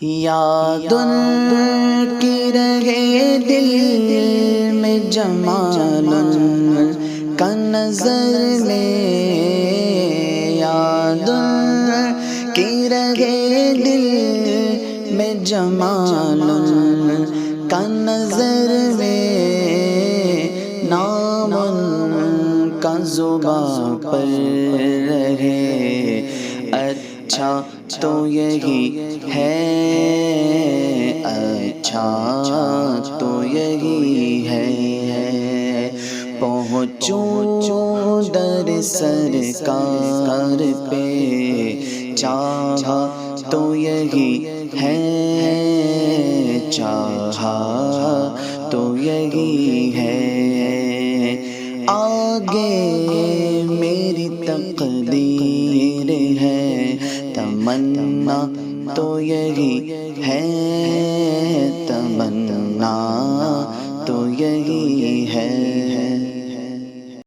یاد ان کی رہے دل میں جمال ان کا نظر میں، یاد ان کی رہے دل میں جمال ان کا نظر میں، نام ان کا زباں پر رہے، اچھا تو یہی ہے، اچھا تو یہی ہے، پہنچوں در سرکار پہ، چاہا تو یہی ہے، چاہا تو یہی ہے، آگے میری تقدیر ہے، تمنا تو یہی ہے، تمنا تو یہی ہے۔